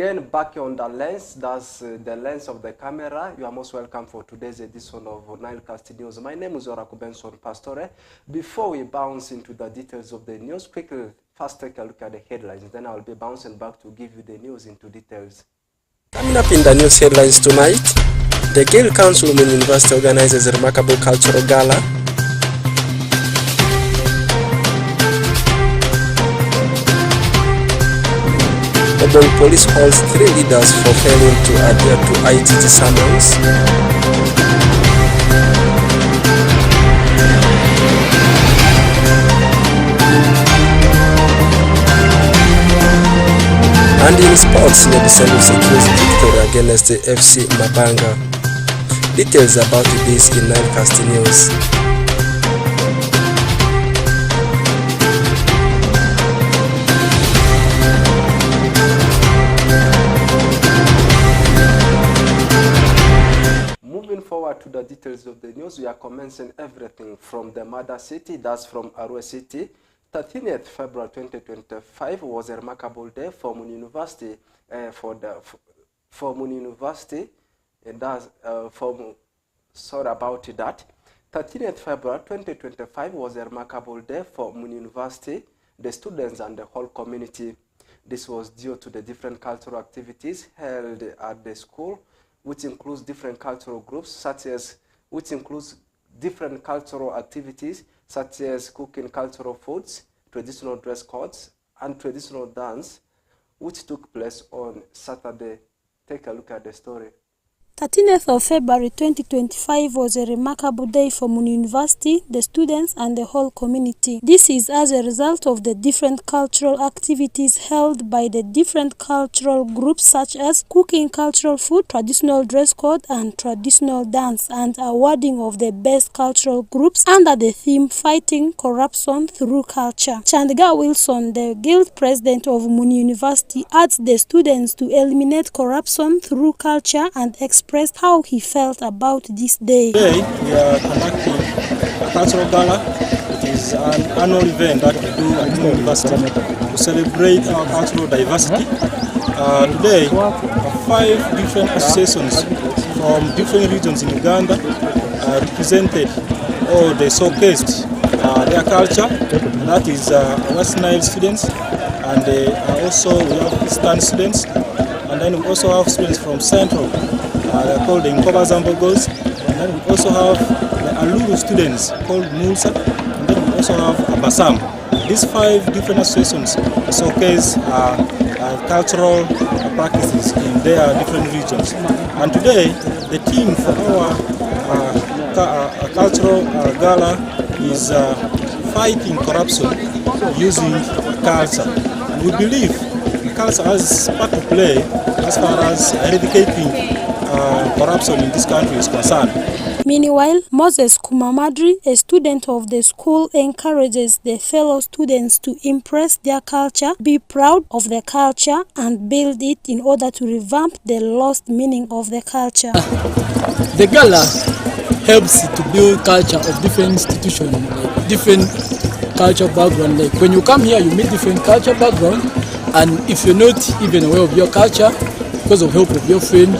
again back on the lens. That's the lens of the camera. You are most welcome for today's edition of NILE News. My name is Oraku Benson Pastore. Before we bounce into the details of the news, quickly first take a look at the headlines. Then I'll be bouncing back to give you the news into details. Coming up in the news headlines tonight, the Gale Council Women University organizes a remarkable cultural gala. Obon Police holds 3 leaders for failing to adhere to ITT summons. And in sports, Nebiselu secures victory against the FC Mabanga. Details about this in NILE News. Moving forward to the details of the news, we are commencing everything from the mother city, that's from Arua City. 13th February 2025 was a remarkable day for Mun University, and that's sorry about that. 13th February 2025 was a remarkable day for Mun University, the students and the whole community. This was due to the different cultural activities held at the school, which includes different cultural groups, such as cooking cultural foods, traditional dress codes, and traditional dance, which took place on Saturday. Take a look at the story. 13th of February 2025 was a remarkable day for Mun University, the students and the whole community. This is as a result of the different cultural activities held by the different cultural groups such as cooking cultural food, traditional dress code and traditional dance, and awarding of the best cultural groups under the theme Fighting Corruption Through Culture. Chandga Wilson, the guild president of Mun University, urged the students to eliminate corruption through culture and expressed how he felt about this day. Today we are conducting a cultural gala. It is an annual event that we do at the university to celebrate our cultural diversity. Today, 5 different associations from different regions in Uganda represented, or they showcased their culture. And that is West Nile students, and also we have Eastern students, and then we also have students from Central. They're called the Nkoba Zambogos, and then we also have the Aluru students called Mulsa, and then we also have Abasam. These 5 different associations showcase cultural practices in their different regions. And today, the theme for our cultural gala is fighting corruption using culture. And we believe culture has part to play as far as eradicating corruption in this country is concerned. Meanwhile, Moses Kumamadri, a student of the school, encourages the fellow students to impress their culture, be proud of the culture, and build it in order to revamp the lost meaning of the culture. The gala helps to build culture of different institutions, like different culture background. Like when you come here, you meet different culture background, and if you're not even aware of your culture, because of help of your friend,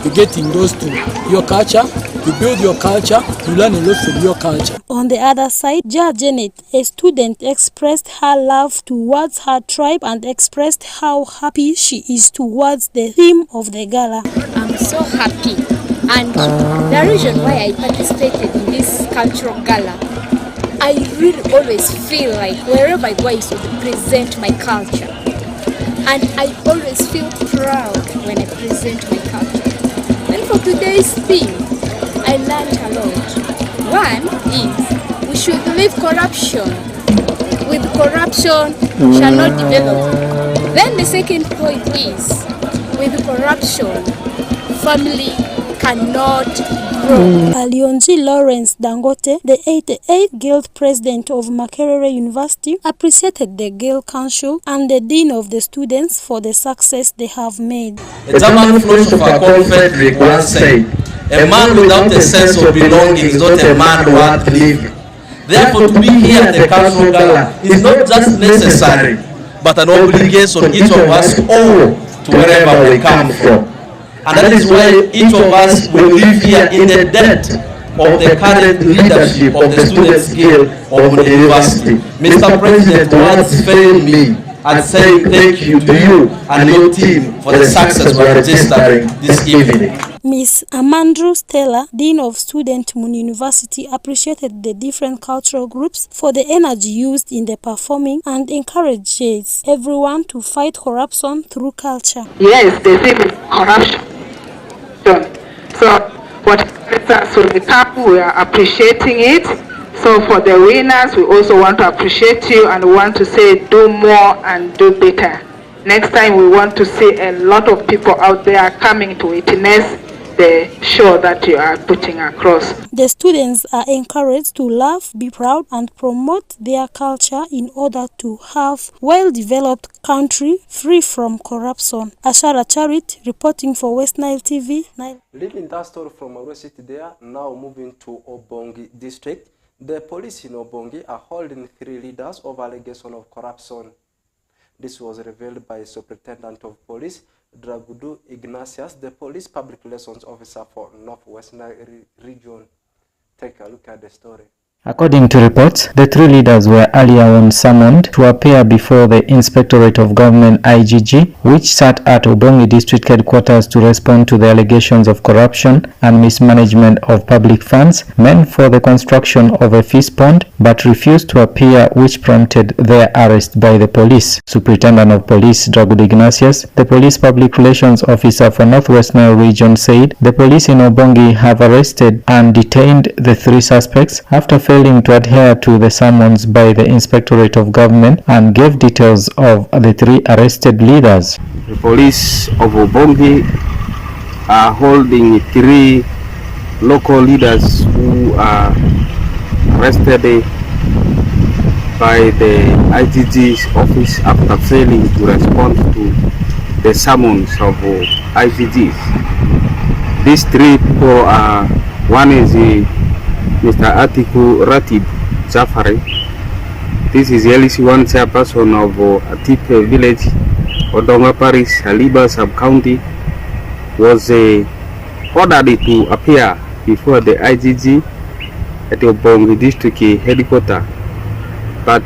you get endorsed to your culture, you build your culture, you learn a lot from your culture. On the other side, Ja Janet, a student, expressed her love towards her tribe and expressed how happy she is towards the theme of the gala. I'm so happy, and the reason why I participated in this cultural gala, I really always feel like wherever I go I should present my culture, and I always feel proud when I present my culture. And for today's theme, I learned a lot. One is we should leave corruption. With corruption shall not develop. Then the second point is with corruption, family cannot grow. Alionzi Lawrence Dangote, the 88th Guild President of Makerere University, appreciated the Guild Council and the Dean of the students for the success they have made. The German philosopher called Friedrich once said, "A man without a sense of belonging is not a man worth living." Therefore, to be here at the cultural gala is not just necessary, but an obligation on each of us all to wherever we come from. And that is why each of us will live here in the debt of the current leadership of the Students' Guild of the University. Mr. President, words fail me and saying thank you to you and your team for the success we are registering this evening. Ms. Amandrew Stella, Dean of Student Moon University, appreciated the different cultural groups for the energy used in the performing and encourages everyone to fight corruption through culture. Yes, there is corruption. So what us will become, we are appreciating it. So for the winners, we also want to appreciate you and we want to say do more and do better. Next time we want to see a lot of people out there coming to witness the show that you are putting across. The students are encouraged to love, be proud and promote their culture in order to have well-developed country free from corruption. Ashara Charit reporting for West Nile TV. Leaving that story from our city there, now moving to Obongi district. The police in Obongi are holding 3 leaders of allegation of corruption. This was revealed by Superintendent of Police Dragudu Ignatius, the Police Public Relations Officer for Northwest Nile Region. Take a look at the story. According to reports, the 3 leaders were earlier on summoned to appear before the Inspectorate of Government IGG, which sat at Obongi District Headquarters to respond to the allegations of corruption and mismanagement of public funds meant for the construction of a fish pond, but refused to appear, which prompted their arrest by the police. Superintendent of Police Dragudu Ignatius, the Police Public Relations Officer for Northwest Nile Region, said the police in Obongi have arrested and detained the 3 suspects after failing to adhere to the summons by the Inspectorate of Government, and gave details of the 3 arrested leaders. The police of Obongi are holding 3 local leaders who are arrested by the IGG's office after failing to respond to the summons of IGGs. These 3 people are, one is Mr. Atiku Ratib Zafari. This is LC1 chairperson of Atip village, Odonga Parish, Aliba sub-county, was ordered to appear before the IGG at the Obongi district headquarters, but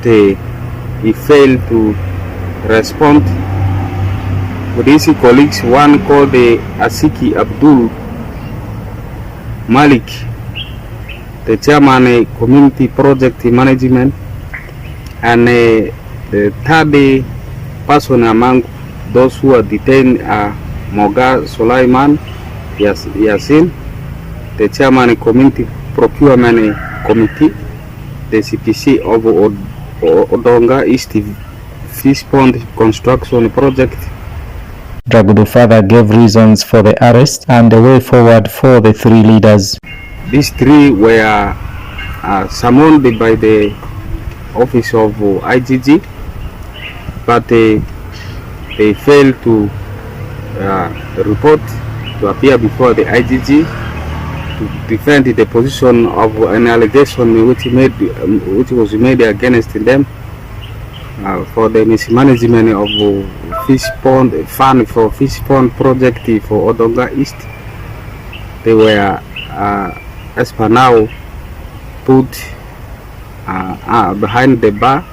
he failed to respond. With his colleagues, one called Asiki Abdul Malik, the chairman community project management, and the 3rd person among those who are detained are Moga Sulaiman Yasin, the chairman community procurement committee, the CPC of Odonga East Fish Pond construction project. Dragudu further gave reasons for the arrest and the way forward for the 3 leaders. These 3 were summoned by the office of IGG, but they failed to report, to appear before the IGG to defend the position of an allegation which was made against them for the mismanagement of fish pond fund for fish pond project for Odonga East. They were as per now put behind the bar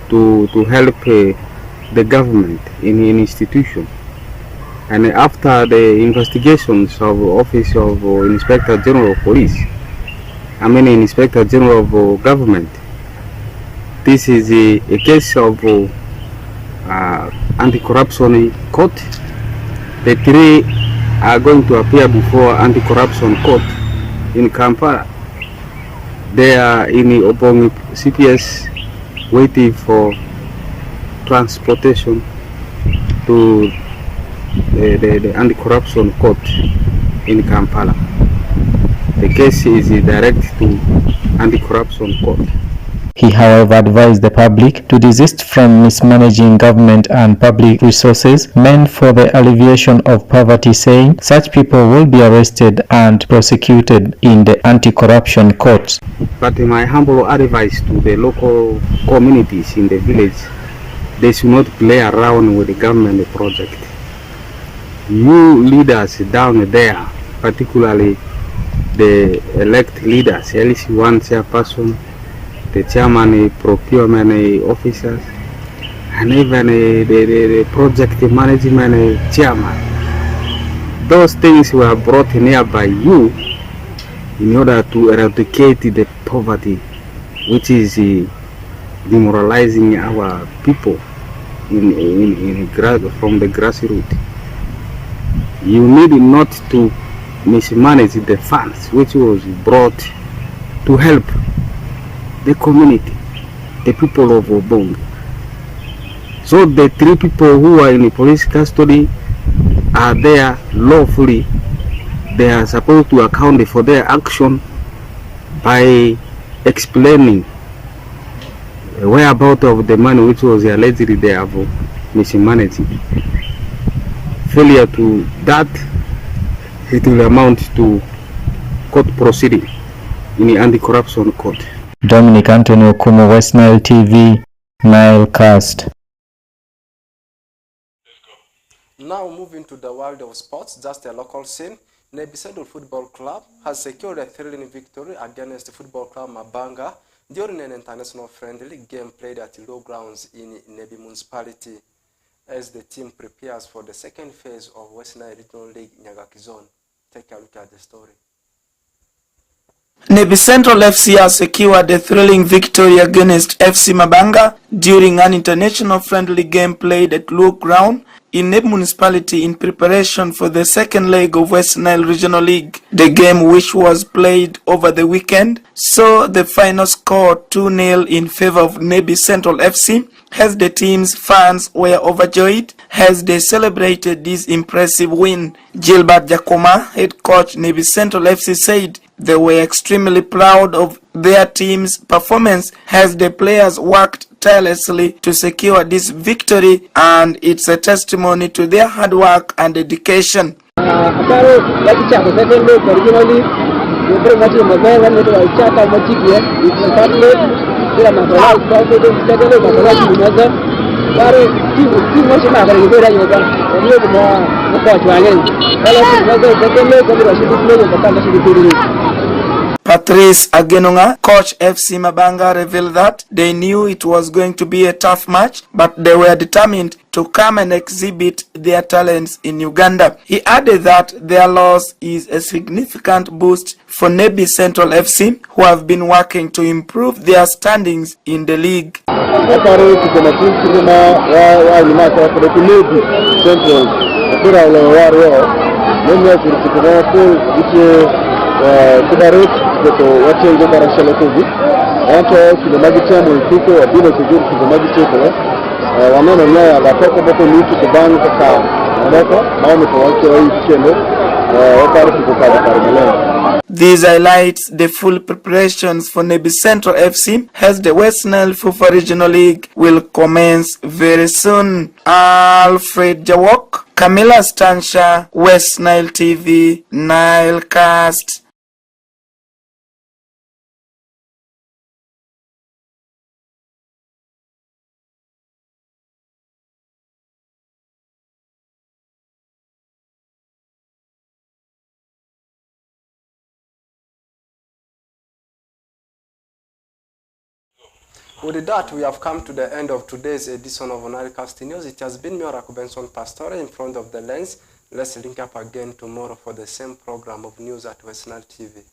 to help the government in an institution. And after the investigations of Office of Inspector General of Police, Inspector General of Government, this is a case of anti-corruption court. The 3 are going to appear before anti-corruption court in Kampala. They are in the Obongi CPS waiting for transportation to the anti-corruption court in Kampala. The case is direct to anti-corruption court. He, however, advised the public to desist from mismanaging government and public resources meant for the alleviation of poverty, saying such people will be arrested and prosecuted in the anti-corruption courts. But my humble advice to the local communities in the village, they should not play around with the government project. you leaders down there, particularly the elect leaders, LC1 chairperson, the chairman, procurement officers, and even the project management chairman. Those things were brought near by you in order to eradicate the poverty, which is demoralizing our people from the grassroots. You need not to mismanage the funds which was brought to help the community, the people of Obong. So the 3 people who are in police custody are there lawfully. They are supposed to account for their action by explaining the whereabouts of the money which was allegedly they have mismanaged. Failure to that, it will amount to court proceeding in the anti-corruption court. Dominic Anthony Okumu, West Nile TV, Nile Cast. Now moving to the world of sports, just a local scene. Nebi Central Football Club has secured a thrilling victory against the Football Club Mabanga during an international friendly game played at low grounds in Nebi Municipality as the team prepares for the second phase of West Nile Regional League Nyagaki Zone. Take a look at the story. Nebi Central FC has secured a thrilling victory against FC Mabanga during an international friendly game played at low ground in Nebi Municipality in preparation for the second leg of West Nile Regional League. The game, which was played over the weekend, saw the final score 2-0 in favor of Nebi Central FC, as the team's fans were overjoyed as they celebrated this impressive win. Gilbert Jakoma, head coach Nebi Central FC, said they were extremely proud of their team's performance as the players worked tirelessly to secure this victory, and it's a testimony to their hard work and dedication. Patrice Agenonga, coach FC Mabanga, revealed that they knew it was going to be a tough match, but they were determined to come and exhibit their talents in Uganda. He added that their loss is a significant boost for Nebi Central FC, who have been working to improve their standings in the league. This highlights the full preparations for Nebi Central FC as the West Nile FUFA Regional League will commence very soon. Alfred Jawok, Camilla Stansha, West Nile TV, Nile Cast. With that, we have come to the end of today's edition of Nile Cast News. It has been me, Oraku Benson Pastore, in front of the lens. Let's link up again tomorrow for the same program of news at West Nile TV.